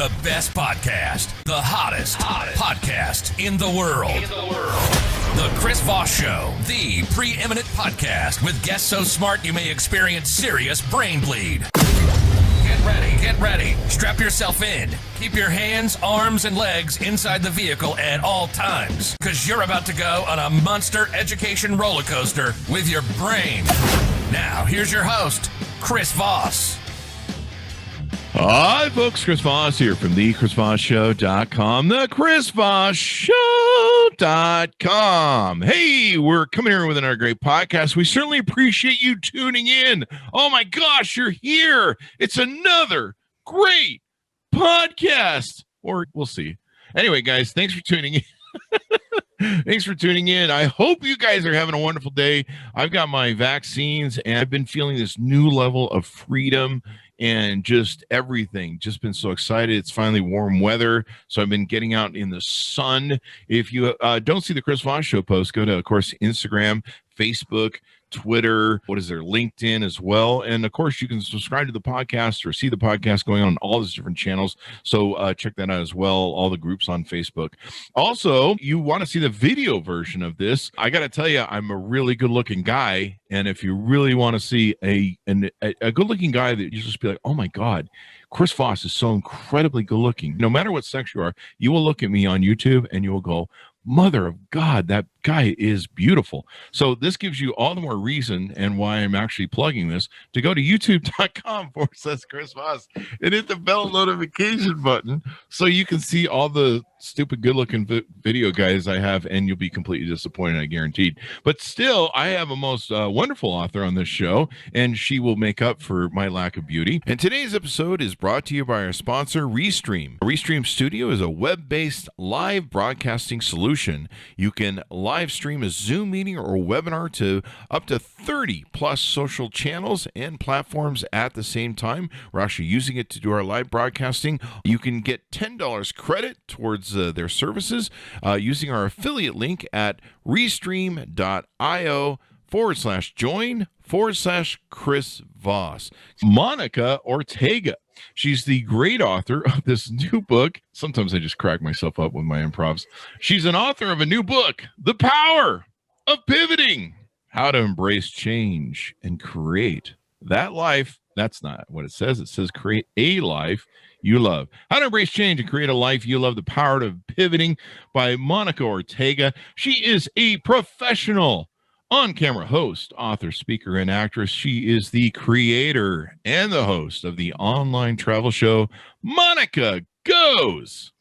The best podcast, the hottest podcast in the world. The Chris Voss Show, the preeminent podcast with guests so smart you may experience serious brain bleed. Get ready. Strap yourself in. Keep your hands, arms, and legs inside the vehicle at all times, because you're about to go on a monster education roller coaster with your brain. Now, here's your host, Chris Voss. Hi, folks. Chris Voss here from the ChrisVossShow.com, the ChrisVossShow.com. Hey, we're coming here with another great podcast. We certainly appreciate you tuning in. Oh, my gosh, you're here. It's another great podcast. Or we'll see. Anyway, guys, thanks for tuning in. Thanks for tuning in. I hope you guys are having a wonderful day. I've got my vaccines, and I've been feeling this new level of freedom and just everything. Just been so excited. It's finally warm weather, so I've been getting out in the sun. If you don't see the Chris Voss Show post, go to, of course, Instagram, Facebook, Twitter, LinkedIn as well. And of course, you can subscribe to the podcast or see the podcast going on all these different channels. So check that out as well. All the groups on Facebook. Also, you want to see the video version of this. I got to tell you, I'm a really good looking guy. And if you really want to see a good looking guy that you just be like, oh my God, Chris Voss is so incredibly good looking. No matter what sex you are, you will look at me on YouTube and you will go, mother of God, that guy is beautiful. So this gives you all the more reason, and why I'm actually plugging this, to go to youtube.com/Chris Voss and hit the bell notification button so you can see all the stupid good-looking video guys I have, and you'll be completely disappointed, I guaranteed. But still, I have a most wonderful author on this show, and she will make up for my lack of beauty. And today's episode is brought to you by our sponsor, Restream. Restream Studio is a web-based live broadcasting solution. You can live stream a Zoom meeting or webinar to up to 30 plus social channels and platforms at the same time. We're actually using it to do our live broadcasting. You can get $10 credit towards their services using our affiliate link at restream.io/join/Chris Voss. Monica Ortega. She's the great author of this new book. Sometimes I just crack myself up with my improvs. She's an author of a new book, The Power of Pivoting: How to Embrace Change and Create That Life. That's not what it says. It says create a life you love. How to Embrace Change and Create a Life You Love, The Power of Pivoting by Monica Ortega. She is a professional on-camera host, author, speaker, and actress. She is the creator and the host of the online travel show Monica Goes,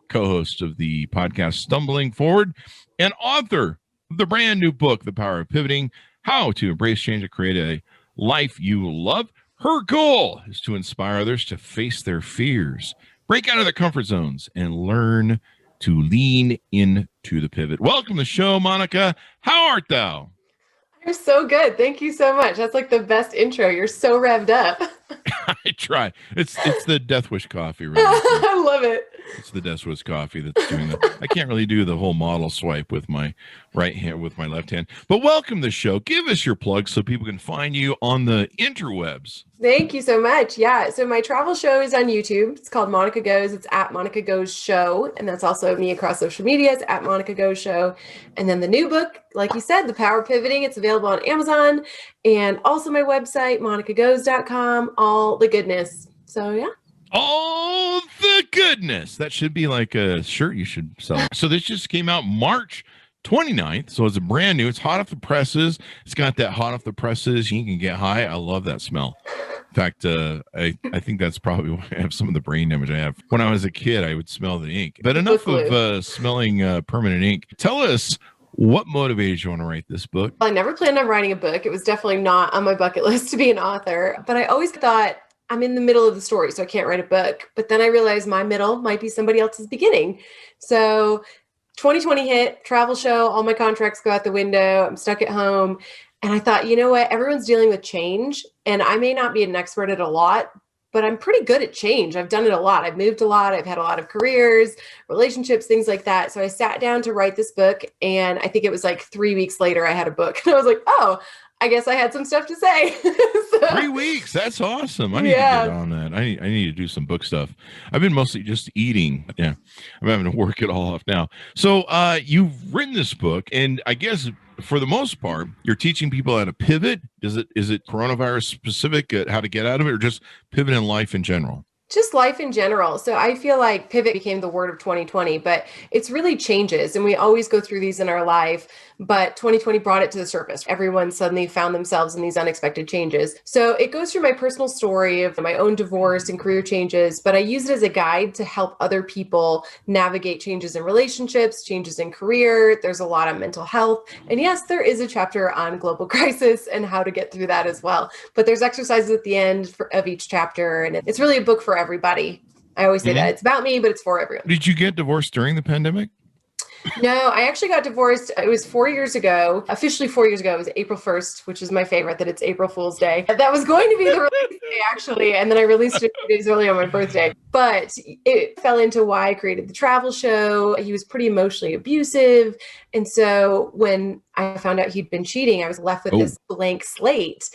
co-host of the podcast Stumbling Forward, and author of the brand new book, The Power of Pivoting: How to Embrace Change and Create a Life You Love. Her goal is to inspire others to face their fears, break out of their comfort zones, and learn to lean into the pivot. Welcome to the show, Monica. How art thou? You're so good. Thank you so much. That's like the best intro. You're so revved up. I try. It's the Death Wish coffee, right? I love it. It's the Death Wish coffee that's doing that. I can't really do the whole model swipe with my right hand, with my left hand. But welcome to the show. Give us your plug so people can find you on the interwebs. Thank you so much. Yeah. So my travel show is on YouTube. It's called Monica Goes. It's at Monica Goes Show. And that's also me across social media. It's at Monica Goes Show. And then the new book, like you said, The Power of Pivoting, it's available on Amazon and also my website, monicagos.com, all the goodness. So yeah. All the goodness. That should be like a shirt you should sell. So this just came out March 29th. So it's a brand new. It's hot off the presses. It's got that hot off the presses. You can get high. I love that smell. In fact, I think that's probably why I have some of the brain damage I have. When I was a kid, I would smell the ink. But enough of smelling permanent ink. Tell us, what motivated you want to write this book? I never planned on writing a book. It was definitely not on my bucket list to be an author. But I always thought, I'm in the middle of the story, so I can't write a book. But then I realized my middle might be somebody else's beginning. So 2020 hit, travel show, all my contracts go out the window. I'm stuck at home. And I thought, you know what? Everyone's dealing with change. And I may not be an expert at a lot, but I'm pretty good at change. I've done it a lot. I've moved a lot. I've had a lot of careers, relationships, things like that. So I sat down to write this book. And I think it was like 3 weeks later, I had a book. And I was like, oh, Yeah. I guess I had some stuff to say. So, 3 weeks. That's awesome. I need to get on that. I need to do some book stuff. I've been mostly just eating. Yeah. I'm having to work it all off now. So you've written this book, and I guess for the most part, you're teaching people how to pivot. Is it coronavirus specific, how to get out of it, or just pivot in life in general? Just life in general. So I feel like pivot became the word of 2020, but it's really changes. And we always go through these in our life, but 2020 brought it to the surface. Everyone suddenly found themselves in these unexpected changes. So it goes through my personal story of my own divorce and career changes, but I use it as a guide to help other people navigate changes in relationships, changes in career. There's a lot of mental health. And yes, there is a chapter on global crisis and how to get through that as well. But there's exercises at the end of each chapter. And it's really a book for everybody. I always say that it's about me, but it's for everyone. Did you get divorced during the pandemic? No, I actually got divorced. It was 4 years ago, officially 4 years ago. It was April 1st, which is my favorite, that it's April Fool's Day. That was going to be the release day, actually. And then I released it 2 days early on my birthday. But it fell into why I created the travel show. He was pretty emotionally abusive. And so when I found out he'd been cheating, I was left with this blank slate.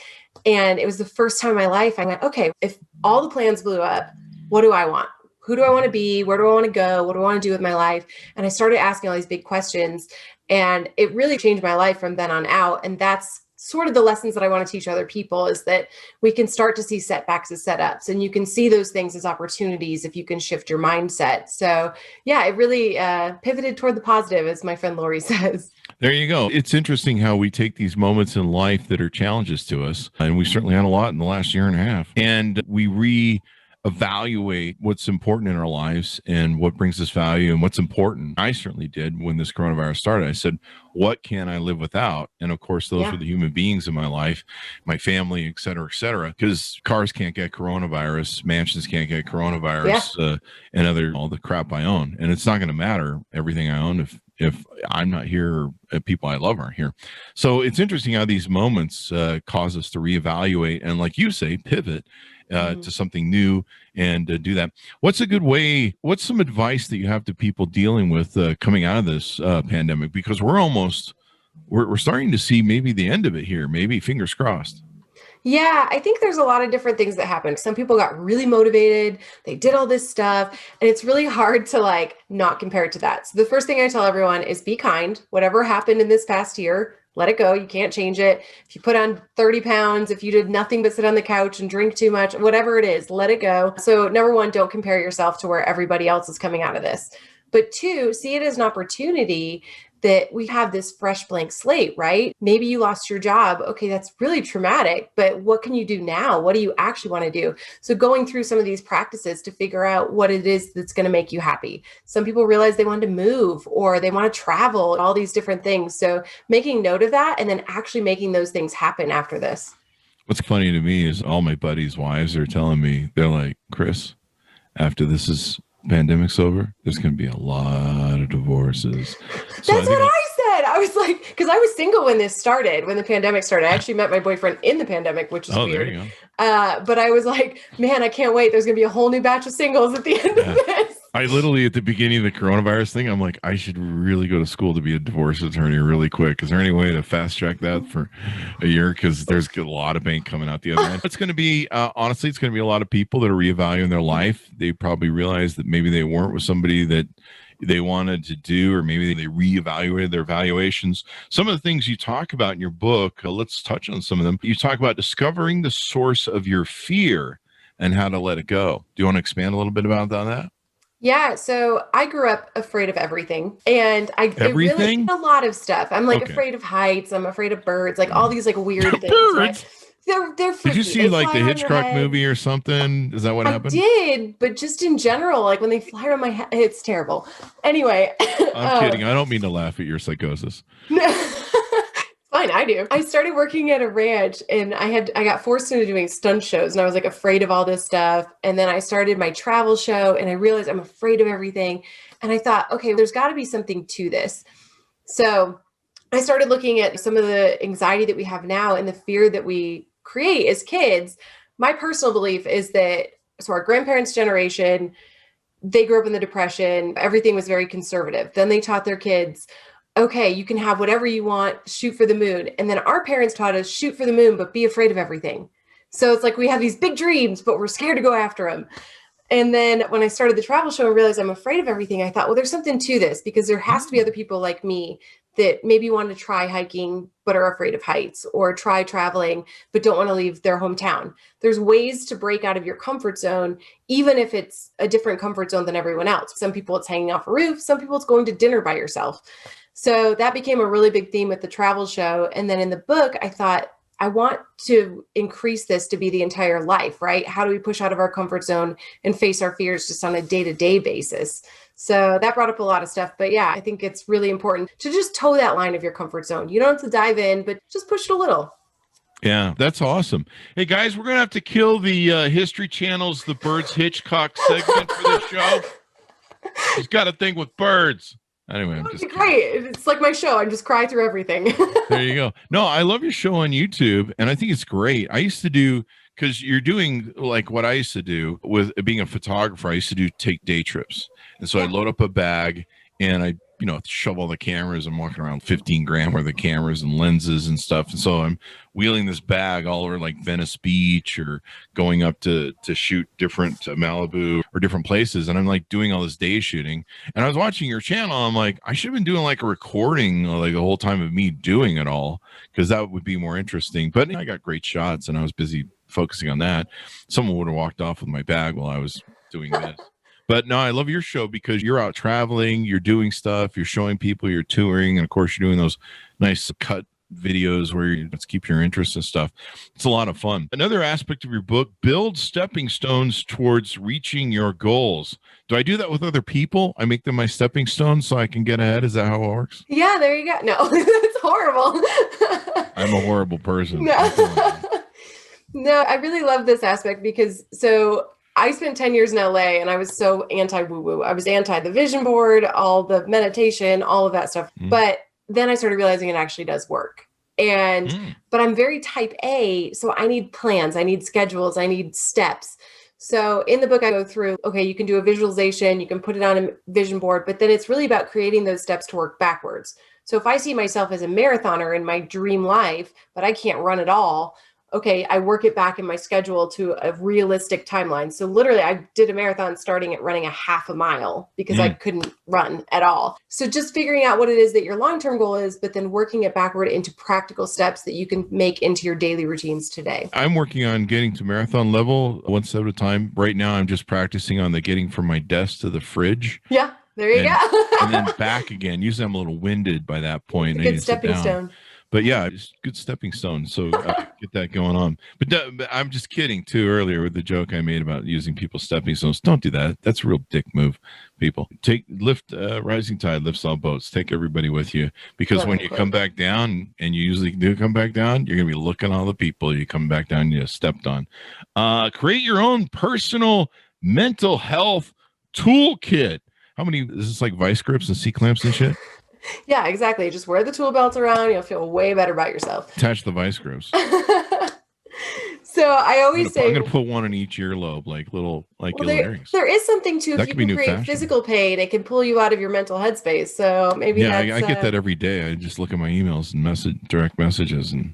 And it was the first time in my life I went, okay, if all the plans blew up, what do I want? Who do I want to be? Where do I want to go? What do I want to do with my life? And I started asking all these big questions, and it really changed my life from then on out. And that's sort of the lessons that I want to teach other people, is that we can start to see setbacks as setups, and you can see those things as opportunities if you can shift your mindset. So yeah, it really pivoted toward the positive, as my friend Lori says. There you go. It's interesting how we take these moments in life that are challenges to us, and we certainly had a lot in the last year and a half, and we evaluate what's important in our lives and what brings us value and what's important. I certainly did when this coronavirus started. I said, what can I live without? And of course, those were the human beings in my life, my family, et cetera, because cars can't get coronavirus, mansions can't get coronavirus, and all the crap I own. And it's not going to matter, everything I own, if I'm not here, or if people I love aren't here. So it's interesting how these moments cause us to reevaluate and, like you say, pivot to something new and do that. What's a good way? What's some advice that you have to people dealing with coming out of this pandemic? Because we're starting to see maybe the end of it here. Maybe, fingers crossed. Yeah, I think there's a lot of different things that happened. Some people got really motivated. They did all this stuff, and it's really hard to not compare it to that. So the first thing I tell everyone is be kind. Whatever happened in this past year, let it go. You can't change it. If you put on 30 pounds, if you did nothing but sit on the couch and drink too much, whatever it is, let it go. So number one, don't compare yourself to where everybody else is coming out of this. But two, see it as an opportunity that we have this fresh blank slate, right? Maybe you lost your job. Okay, that's really traumatic, but what can you do now? What do you actually want to do? So going through some of these practices to figure out what it is that's going to make you happy. Some people realize they want to move or they want to travel, all these different things. So making note of that and then actually making those things happen after this. What's funny to me is all my buddies' wives are telling me, they're like, Chris, after this pandemic's over, there's going to be a lot of divorces. That's what I said. I was like, because I was single when this started, when the pandemic started. I actually met my boyfriend in the pandemic, which is weird. There you go. But I was like, man, I can't wait. There's going to be a whole new batch of singles at the end of this. I literally, at the beginning of the coronavirus thing, I'm like, I should really go to school to be a divorce attorney really quick. Is there any way to fast track that for a year? Because there's a lot of bank coming out the other end. It's going to be, honestly, it's going to be a lot of people that are reevaluating their life. They probably realized that maybe they weren't with somebody that they wanted to do, or maybe they reevaluated their valuations. Some of the things you talk about in your book, let's touch on some of them. You talk about discovering the source of your fear and how to let it go. Do you want to expand a little bit about that? Yeah, so I grew up afraid of everything, and everything, a lot of stuff. I'm afraid of heights. I'm afraid of birds, all these weird things. Right? They're freaky. Did you see the Hitchcock movie or something? Is that what happened? I did, but just in general, when they fly around my head, it's terrible. Anyway, I'm kidding. I don't mean to laugh at your psychosis. Fine, I do. I started working at a ranch, and I got forced into doing stunt shows, and I was afraid of all this stuff. And then I started my travel show, and I realized I'm afraid of everything. And I thought, okay, there's got to be something to this. So I started looking at some of the anxiety that we have now and the fear that we create as kids. My personal belief is that, so our grandparents' generation, they grew up in the Depression. Everything was very conservative. Then they taught their kids, okay, you can have whatever you want, shoot for the moon. And then our parents taught us shoot for the moon, but be afraid of everything. So it's like we have these big dreams, but we're scared to go after them. And then when I started the travel show and realized I'm afraid of everything, I thought, well, there's something to this, because there has to be other people like me that maybe want to try hiking, but are afraid of heights, or try traveling, but don't want to leave their hometown. There's ways to break out of your comfort zone, even if it's a different comfort zone than everyone else. Some people it's hanging off a roof. Some people it's going to dinner by yourself. So that became a really big theme with the travel show. And then in the book, I thought, I want to increase this to be the entire life, right? How do we push out of our comfort zone and face our fears just on a day-to-day basis? So that brought up a lot of stuff. But yeah, I think it's really important to just toe that line of your comfort zone. You don't have to dive in, but just push it a little. Yeah, that's awesome. Hey, guys, we're going to have to kill the History Channel's The Birds Hitchcock segment for this show. He's got a thing with birds. Anyway, I'm just great. It's like my show. I just cry through everything. There you go. No, I love your show on YouTube, and I think it's great. I used to do, because you're doing like what I used to do with being a photographer. I used to take day trips, and so I load up a bag and I shove all the cameras. I'm walking around 15 grand worth of cameras and lenses and stuff. And so I'm wheeling this bag all over like Venice Beach, or going up to shoot different Malibu or different places. And I'm like doing all this day shooting. And I was watching your channel. I'm like, I should have been doing like a recording like the whole time of me doing it all, because that would be more interesting. But I got great shots and I was busy focusing on that. Someone would have walked off with my bag while I was doing this. But no, I love your show because you're out traveling, you're doing stuff, you're showing people, you're touring, and of course you're doing those nice cut videos where you let's keep your interest and stuff. It's a lot of fun. Another aspect of your book, build stepping stones towards reaching your goals. Do I do that with other people? I make them my stepping stones so I can get ahead. Is that how it works? Yeah, there you go. No, that's horrible. I'm a horrible person. No, I really love this aspect because I spent 10 years in LA and I was so anti-woo-woo. I was anti the vision board, all the meditation, all of that stuff. But then I started realizing it actually does work. But I'm very type A, so I need plans, I need schedules, I need steps. So in the book, I go through, okay, you can do a visualization, you can put it on a vision board, but then it's really about creating those steps to work backwards. So if I see myself as a marathoner in my dream life, but I can't run at all, okay, I work it back in my schedule to a realistic timeline. So literally I did a marathon starting at running a half a mile because I couldn't run at all. So just figuring out what it is that your long-term goal is, but then working it backward into practical steps that you can make into your daily routines today. I'm working on getting to marathon level one step at a time. Right now, I'm just practicing on the getting from my desk to the fridge. Yeah, there you go. And then back again. Usually I'm a little winded by that point. It's a good stepping stone. But yeah, just good stepping stone. So get that going on. But I'm just kidding too earlier with the joke I made about using people's stepping stones. Don't do that. That's a real dick move, people. Rising tide lifts all boats. Take everybody with you, because when you come back down, and you usually do come back down, you're going to be looking at all the people you come back down you stepped on. Create your own personal mental health toolkit. How many? Is this like vice grips and C-clamps and shit? Yeah, exactly. Just wear the tool belts around. You'll feel way better about yourself. Attach the vice grips. So I always say I'm going to put one in each earlobe, like little earrings. There is something too. If you can create physical pain, it can pull you out of your mental headspace. So maybe I get that every day. I just look at my emails and direct messages and.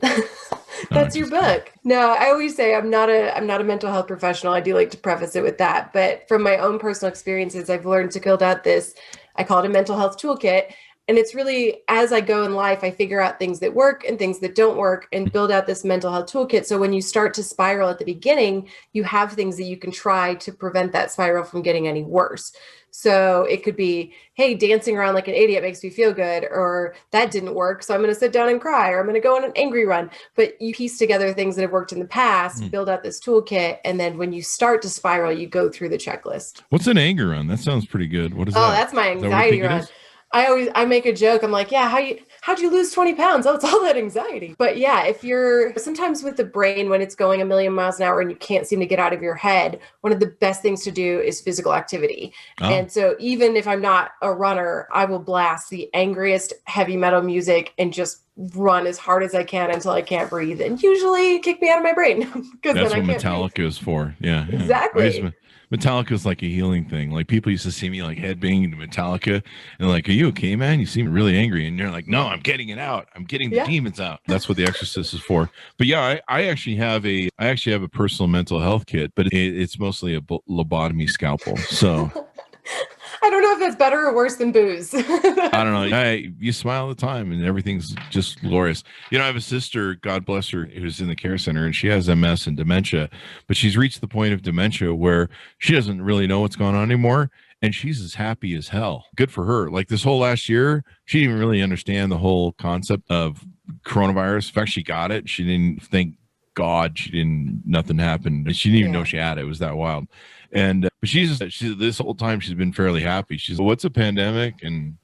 That's your book. No, I always say I'm not a mental health professional. I do like to preface it with that. But from my own personal experiences, I've learned to build out this, I call it a mental health toolkit. And it's really, as I go in life, I figure out things that work and things that don't work and build out this mental health toolkit. So when you start to spiral at the beginning, you have things that you can try to prevent that spiral from getting any worse. So it could be, hey, dancing around like an idiot makes me feel good, or that didn't work, so I'm going to sit down and cry, or I'm going to go on an angry run. But you piece together things that have worked in the past, build out this toolkit, and then when you start to spiral, you go through the checklist. What's an anger run? That sounds pretty good. What is that? Oh, that's my anxiety run. I make a joke. I'm like, yeah, how'd you lose 20 pounds? Oh, it's all that anxiety. But yeah, if you're sometimes with the brain, when it's going a million miles an hour and you can't seem to get out of your head, one of the best things to do is physical activity. Oh. And so even if I'm not a runner, I will blast the angriest heavy metal music and just run as hard as I can until I can't breathe, and usually kick me out of my brain. That's what Metallica is for. Yeah, exactly. Metallica is like a healing thing. Like people used to see me like headbanging to Metallica and like, are you okay, man? You seem really angry. And you're like, no, I'm getting it out. I'm getting the demons out. That's what The Exorcist is for. But yeah, I actually have a personal mental health kit, but it's mostly a lobotomy scalpel. So I don't know if that's better or worse than booze. I don't know. You smile all the time and everything's just glorious. You know, I have a sister, God bless her, who's in the care center, and she has MS and dementia, but she's reached the point of dementia where she doesn't really know what's going on anymore. And she's as happy as hell. Good for her. Like this whole last year, she didn't even really understand the whole concept of coronavirus. In fact, she got it. She didn't think God, nothing happened. She didn't even know she had it. It was that wild. And but she's this whole time she's been fairly happy. She's, what's a pandemic? And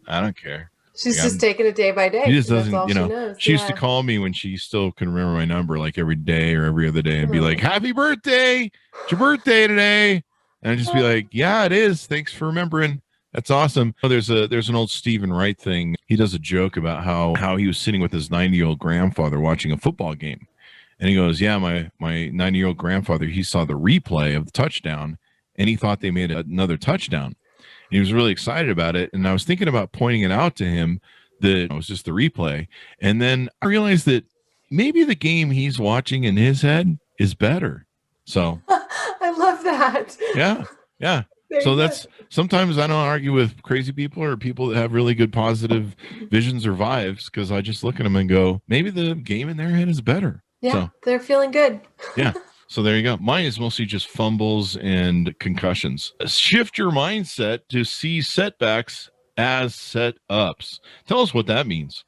I don't care. She's just taking it day by day. She just doesn't, you know. She used to call me when she still can remember my number, like every day or every other day, and be like, "Happy birthday! It's your birthday today." And I'd just be like, "Yeah, it is. Thanks for remembering. That's awesome." Oh, there's an old Stephen Wright thing. He does a joke about how he was sitting with his 90-year-old grandfather watching a football game. And he goes, yeah, my 90-year-old grandfather, he saw the replay of the touchdown, and he thought they made another touchdown. And he was really excited about it. And I was thinking about pointing it out to him that it was just the replay. And then I realized that maybe the game he's watching in his head is better. So I love that. Yeah. So that's sometimes I don't argue with crazy people or people that have really good positive visions or vibes, because I just look at them and go, maybe the game in their head is better. Yeah, so, they're feeling good. Yeah. So there you go. Mine is mostly just fumbles and concussions. Shift your mindset to see setbacks as set-ups. Tell us what that means.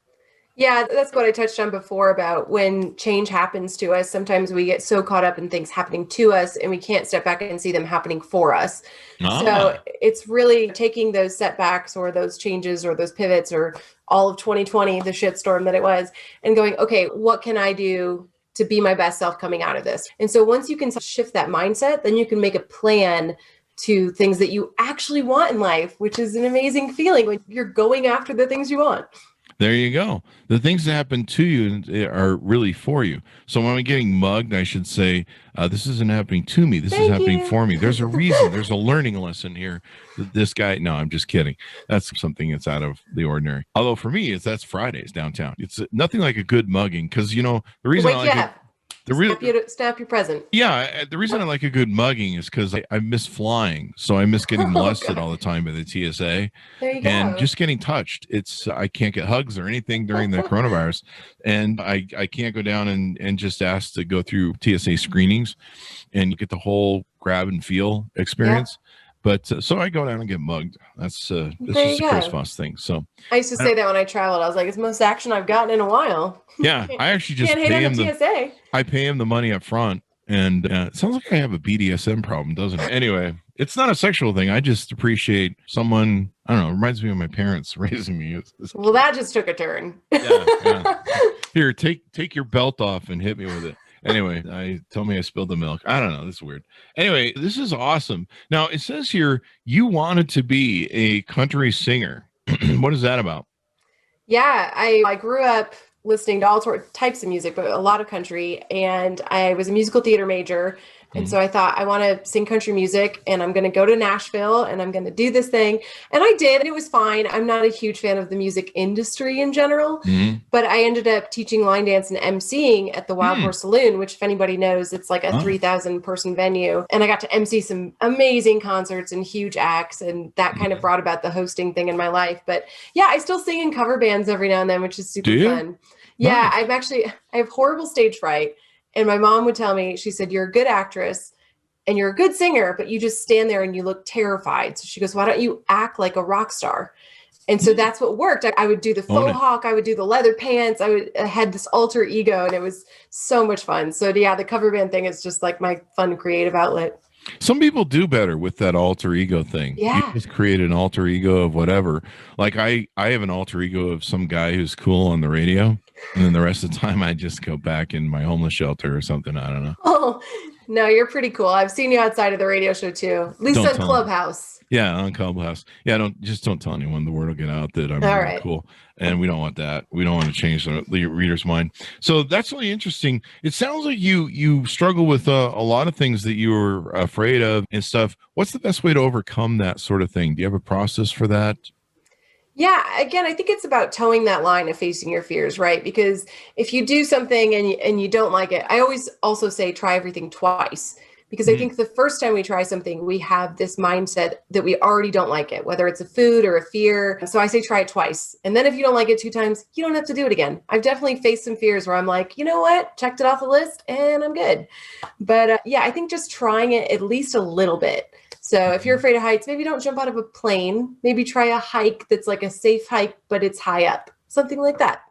Yeah, that's what I touched on before about when change happens to us. Sometimes we get so caught up in things happening to us and we can't step back and see them happening for us. So it's really taking those setbacks or those changes or those pivots or all of 2020, the shitstorm that it was, and going, okay, what can I do to be my best self coming out of this? And so once you can shift that mindset, then you can make a plan to things that you actually want in life, which is an amazing feeling when you're going after the things you want. There you go. The things that happen to you are really for you. So when I'm getting mugged, I should say, this isn't happening to me. This is happening for me. There's a reason. There's a learning lesson here. This guy, no, I'm just kidding. That's something that's out of the ordinary. Although for me, that's Fridays downtown. It's nothing like a good mugging, because, you know, the reason I like it. Snap your present. Yeah, the reason I like a good mugging is because I miss flying, so I miss getting molested all the time by the TSA, and just getting touched. I can't get hugs or anything during the coronavirus, and I can't go down and just ask to go through TSA screenings, and you get the whole grab and feel experience. Yeah. But so I go down and get mugged. That's just a Chris Voss thing. So I used to say that when I traveled. I was like, it's the most action I've gotten in a while. Yeah, I actually just pay him I pay him the money up front, and it sounds like I have a BDSM problem, doesn't it? Anyway, it's not a sexual thing. I just appreciate someone. I don't know. It reminds me of my parents raising me. Well, that just took a turn. Yeah. Here, take your belt off and hit me with it. Anyway, tell me I spilled the milk. I don't know. This is weird. Anyway, this is awesome. Now, it says here you wanted to be a country singer. What is that about? Yeah, I grew up listening to all types of music, but a lot of country. And I was a musical theater major. And so I thought, I want to sing country music, and I'm going to go to Nashville and I'm going to do this thing. And I did, and it was fine. I'm not a huge fan of the music industry in general, but I ended up teaching line dance and emceeing at the Wild Horse Saloon, which, if anybody knows, it's like a 3,000 person venue. And I got to MC some amazing concerts and huge acts, and that kind of brought about the hosting thing in my life. But yeah, I still sing in cover bands every now and then, which is super fun. Yeah, I have horrible stage fright. And my mom would tell me, she said, you're a good actress and you're a good singer, but you just stand there and you look terrified. So she goes, why don't you act like a rock star? And so that's what worked. I would do the faux hawk. I would do the leather pants. I had this alter ego, and it was so much fun. So yeah, the cover band thing is just like my fun creative outlet. Some people do better with that alter ego thing. Yeah. You just create an alter ego of whatever. Like I have an alter ego of some guy who's cool on the radio. And then the rest of the time I just go back in my homeless shelter or something. I don't know. Oh, No, you're pretty cool. I've seen you outside of the radio show too, at least on Clubhouse. Yeah, on Clubhouse. Yeah, don't tell anyone. The word will get out that I'm really cool, and we don't want that. We don't want to change the reader's mind. So that's really interesting. It sounds like you struggle with a lot of things that you were afraid of and stuff. What's the best way to overcome that sort of thing? Do you have a process for that? Yeah, again, I think it's about towing that line of facing your fears, right? Because if you do something and you don't like it, I always also say try everything twice. Because I think the first time we try something, we have this mindset that we already don't like it, whether it's a food or a fear. So I say try it twice. And then if you don't like it 2 times, you don't have to do it again. I've definitely faced some fears where I'm like, you know what? Checked it off the list and I'm good. But yeah, I think just trying it at least a little bit. So if you're afraid of heights, maybe don't jump out of a plane. Maybe try a hike that's like a safe hike, but it's high up. Something like that.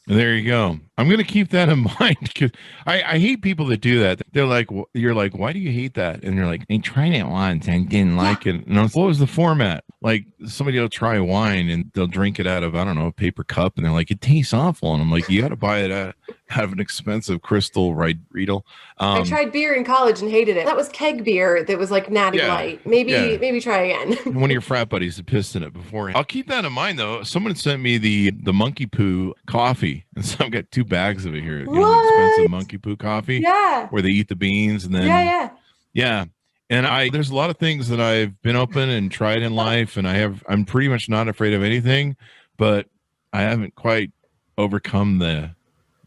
There you go. I'm going to keep that in mind because I hate people that do that. They're like, you're like, why do you hate that? And you're like, I tried it once and didn't like it. And I was, what was the format? Like somebody will try wine and they'll drink it out of, I don't know, a paper cup. And they're like, it tastes awful. And I'm like, you got to buy it out of an expensive crystal Riedel. I tried beer in college and hated it. That was keg beer that was like Natty Light. Maybe try again. One of your frat buddies had pissed in it before. I'll keep that in mind though. Someone sent me the monkey poo coffee. And so I've got 2 bags of it here. You know, the expensive monkey poo coffee. Yeah. Where they eat the beans and then. Yeah. And there's a lot of things that I've been open and tried in life. And I'm pretty much not afraid of anything, but I haven't quite overcome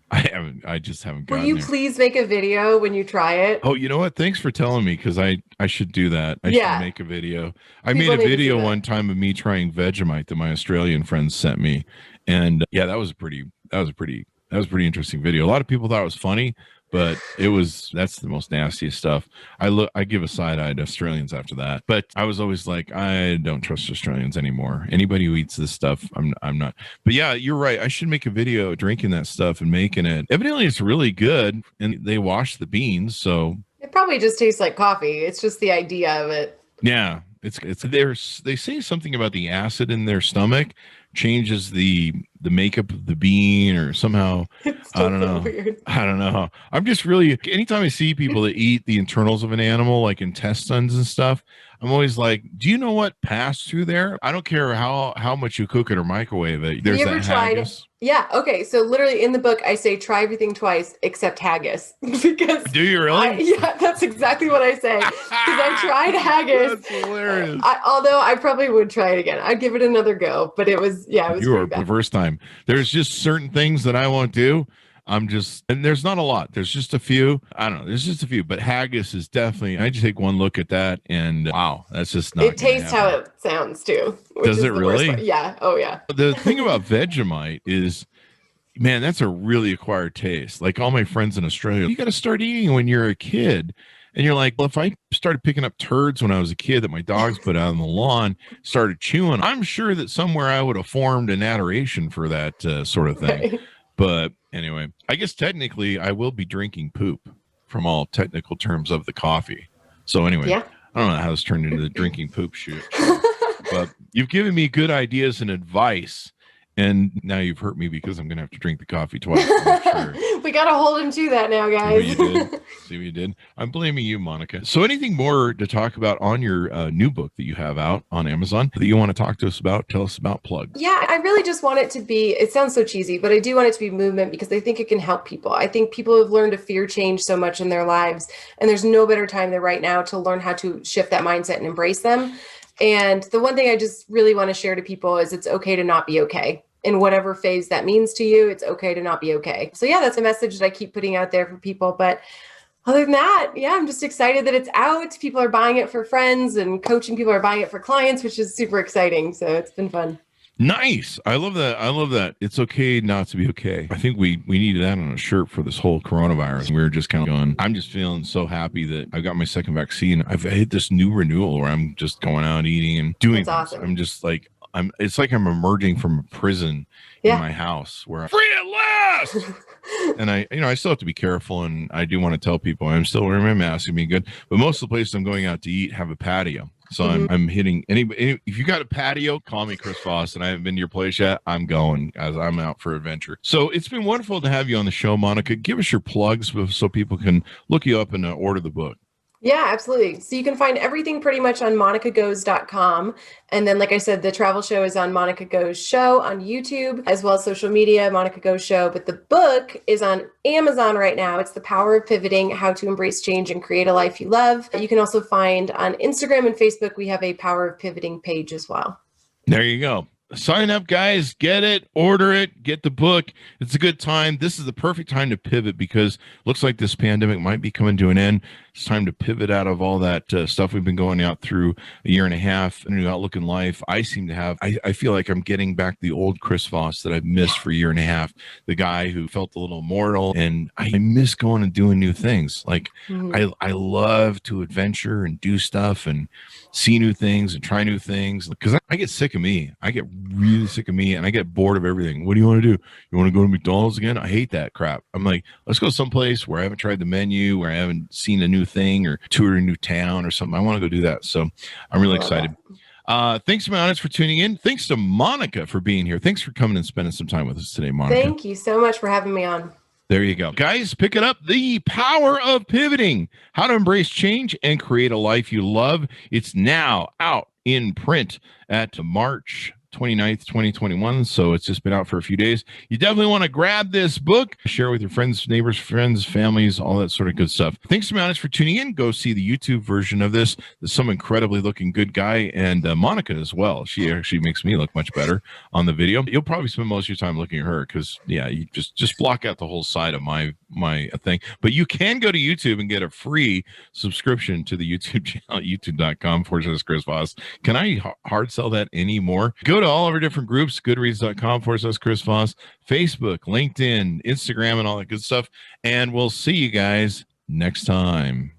I just haven't gotten Will you please make a video when you try it? Oh, you know what? Thanks for telling me because I should do that. I should make a video. I made a video one time of me trying Vegemite that my Australian friends sent me. And that was a pretty interesting video. A lot of people thought it was funny, but that's the most nastiest stuff. I give a side eye to Australians after that. But I was always like, I don't trust Australians anymore. Anybody who eats this stuff, I'm not. But yeah, you're right. I should make a video drinking that stuff and making it. Evidently it's really good and they wash the beans, so it probably just tastes like coffee. It's just the idea of it. Yeah. They say something about the acid in their stomach changes the makeup of the bean or somehow I don't know. Weird. I don't know. I'm just really anytime I see people that eat the internals of an animal like intestines and stuff, I'm always like, do you know what passed through there? I don't care how much you cook it or microwave it. There's that haggis. Yeah. Okay. So literally in the book, I say try everything twice except haggis. Because do you really? That's exactly what I say. Because I tried haggis. That's hilarious. Although I probably would try it again. I'd give it another go. But it was You were the first time. There's just certain things that I won't do. And there's not a lot. There's just a few. I don't know. There's just a few. But haggis is definitely, I just take one look at that and wow, that's just not. It tastes how it sounds too. Does it really? Yeah. Oh, yeah. The thing about Vegemite is, man, that's a really acquired taste. Like all my friends in Australia, you got to start eating when you're a kid. And you're like, well, if I started picking up turds when I was a kid that my dogs put out on the lawn, started chewing, I'm sure that somewhere I would have formed an adoration for that sort of thing. Right. But anyway, I guess technically I will be drinking poop from all technical terms of the coffee. So anyway, I don't know how this turned into the drinking poop shoot. But you've given me good ideas and advice. And now you've hurt me because I'm going to have to drink the coffee twice. Sure. We got to hold him to that now, guys. See what you did? I'm blaming you, Monica. So anything more to talk about on your new book that you have out on Amazon that you want to talk to us about? Tell us about plugs. Yeah, I really just want it to be, it sounds so cheesy, but I do want it to be movement because I think it can help people. I think people have learned to fear change so much in their lives. And there's no better time than right now to learn how to shift that mindset and embrace them. And the one thing I just really want to share to people is it's okay to not be okay. In whatever phase that means to you, it's okay to not be okay. So yeah, that's a message that I keep putting out there for people. But other than that, I'm just excited that it's out. People are buying it for friends and coaching people are buying it for clients, which is super exciting. So it's been fun. Nice. I love that. It's okay not to be okay. I think we needed that on a shirt for this whole coronavirus. We were just kind of going, I'm just feeling so happy that I got my second vaccine. I've hit this new renewal where I'm just going out eating and doing things. Awesome. I'm just like, it's like I'm emerging from a prison in my house where I'm free at last. And I still have to be careful. And I do want to tell people I'm still wearing my mask and being good. But most of the places I'm going out to eat have a patio. So I'm hitting anybody. If you got a patio, call me Chris Voss, and I haven't been to your place yet. I'm going as I'm out for adventure. So it's been wonderful to have you on the show, Monica. Give us your plugs so people can look you up and order the book. Yeah, absolutely. So you can find everything pretty much on monicagoes.com. And then, like I said, the travel show is on Monica Goes Show on YouTube, as well as social media, Monica Goes Show. But the book is on Amazon right now. It's The Power of Pivoting, How to Embrace Change and Create a Life You Love. You can also find on Instagram and Facebook, we have a Power of Pivoting page as well. There you go. Sign up, guys. Get it, order it, get the book. It's a good time. This is the perfect time to pivot because it looks like this pandemic might be coming to an end. It's time to pivot out of all that stuff we've been going out through a year and a half, a new outlook in life. I seem to have, I feel like I'm getting back the old Chris Voss that I've missed for a year and a half, the guy who felt a little mortal, and I miss going and doing new things. Like I love to adventure and do stuff and see new things and try new things because I get sick of me. I get really sick of me and I get bored of everything. What do you want to do? You want to go to McDonald's again? I hate that crap. I'm like, let's go someplace where I haven't tried the menu, where I haven't seen a new thing or toured a new town or something. I want to go do that. So I'm really excited. Thanks to my audience for tuning in. Thanks to Monica for being here. Thanks for coming and spending some time with us today, Monica. Thank you so much for having me on. There you go. Guys, pick it up. The Power of Pivoting, How to Embrace Change and Create a Life You Love. It's now out in print at March 29th, 2021. So it's just been out for a few days. You definitely want to grab this book, share with your friends, neighbors, friends, families, all that sort of good stuff. Thanks so much for tuning in. Go see the YouTube version of this. There's some incredibly looking good guy, and Monica as well. She actually makes me look much better on the video. You'll probably spend most of your time looking at her because, yeah, you just block out the whole side of my thing. But you can go to YouTube and get a free subscription to the YouTube channel, youtube.com/Chris Voss. Can I hard sell that anymore? Go to all of our different groups, goodreads.com/Chris Voss, Facebook, LinkedIn, Instagram, and all that good stuff. And we'll see you guys next time.